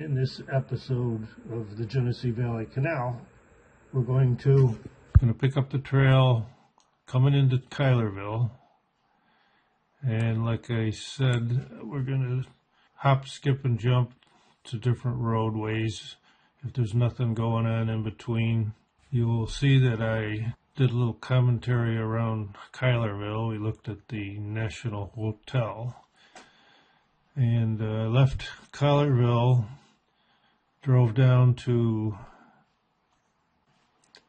In this episode of the Genesee Valley Canal, we're going to pick up the trail coming into Kylerville, and like I said, we're going to hop, skip, and jump to different roadways. If there's nothing going on in between, you will see that I did a little commentary around Kylerville. We looked at the National Hotel and left Kylerville, drove down to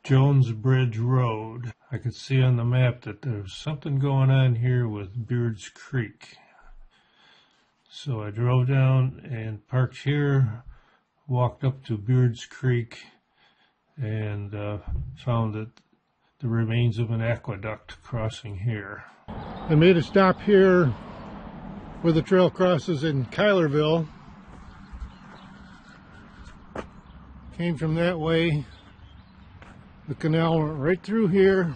Jones Bridge Road. I could see on the map that there's something going on here with Beards Creek. So I drove down and parked here, walked up to Beards Creek, and found that the remains of an aqueduct crossing here. I made a stop here where the trail crosses in Kylerville. Came from that way. The canal went right through here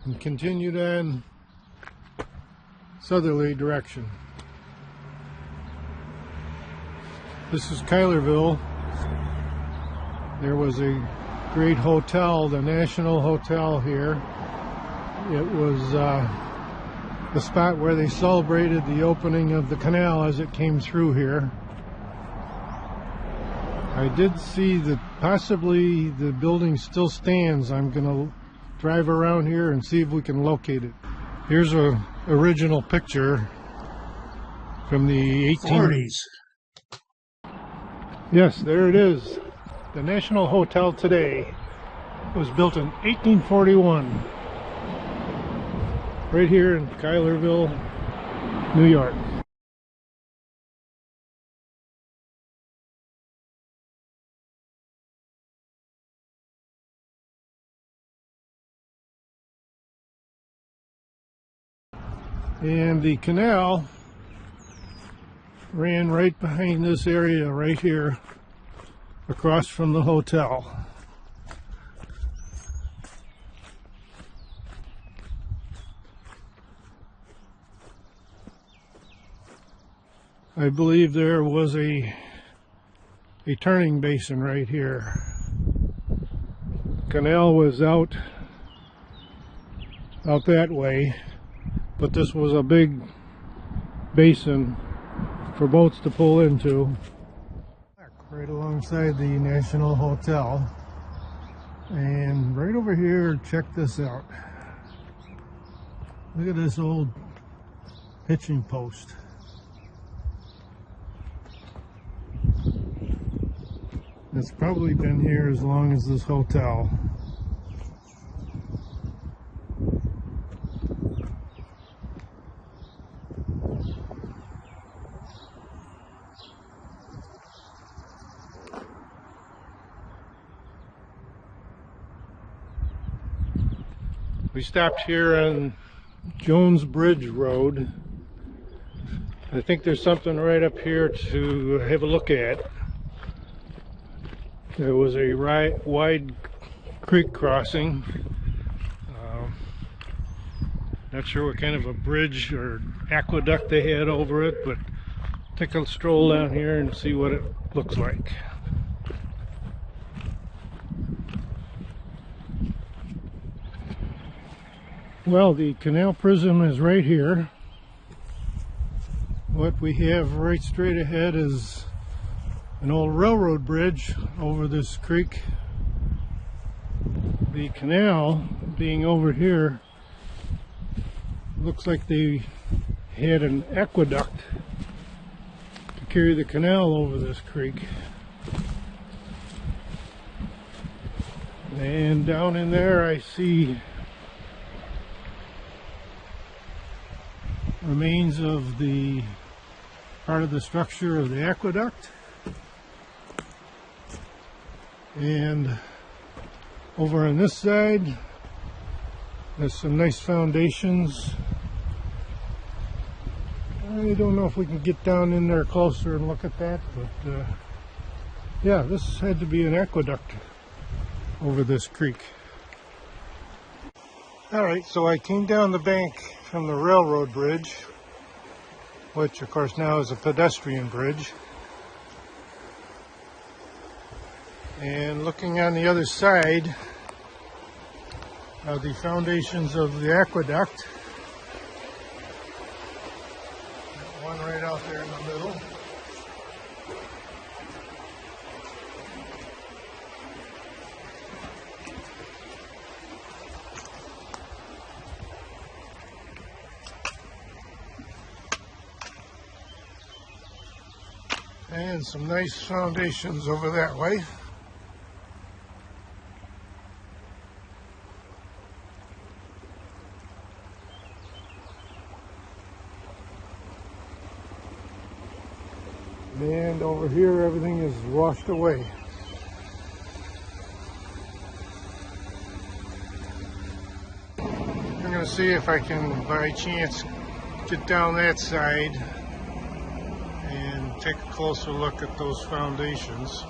and continued on southerly direction. This is Kylerville. There was a great hotel, the National Hotel here. It was the spot where they celebrated the opening of the canal as it came through here. I did see that possibly the building still stands. I'm going to drive around here and see if we can locate it. Here's an original picture from the 1840s. Yes, there it is. The National Hotel today was built in 1841. Right here in Kylerville, New York. And the canal ran right behind this area right here, across from the hotel. I believe there was a turning basin right here. Canal was out that way, but this was a big basin for boats to pull into. Right alongside the National Hotel. And right over here, check this out. Look at this old hitching post. It's probably been here as long as this hotel. We stopped here on Jones Bridge Road. I think there's something right up here to have a look at. There was a wide creek crossing. Not sure what kind of a bridge or aqueduct they had over it, but take a stroll down here and see what it looks like. Well, the canal prism is right here. What we have right straight ahead is an old railroad bridge over this creek. The canal being over here, looks like they had an aqueduct to carry the canal over this creek. And down in there I see remains of the part of the structure of the aqueduct. And over on this side, there's some nice foundations. I don't know if we can get down in there closer and look at that, but yeah, this had to be an aqueduct over this creek. Alright, so I came down the bank from the railroad bridge which of course now is a pedestrian bridge. And looking on the other side are the foundations of the aqueduct. One right out there in the middle. And some nice foundations over that way. And over here, everything is washed away. I'm going to see if I can, by chance, get down that side and take a closer look at those foundations.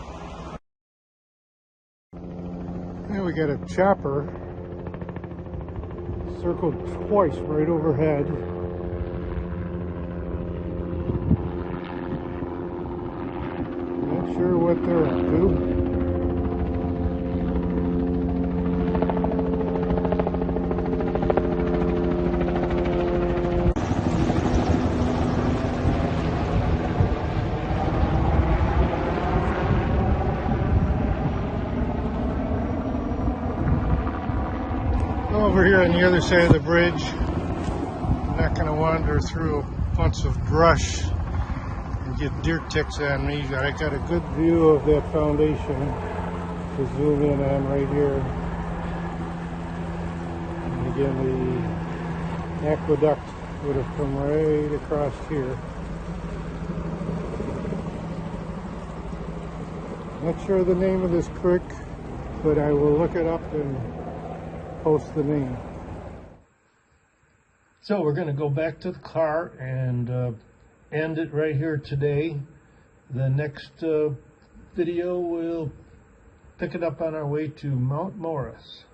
Here we got a chopper circled twice right overhead. Not sure what they're up to. Over here on the other side of the bridge, I'm not going to wander through a bunch of brush and get deer ticks on me. I got a good view of that foundation to zoom in on right here. And again, the aqueduct would have come right across here. Not sure the name of this creek, but I will look it up and post the name. So we're going to go back to the car and end it right here today. The next video we'll pick it up on our way to Mount Morris.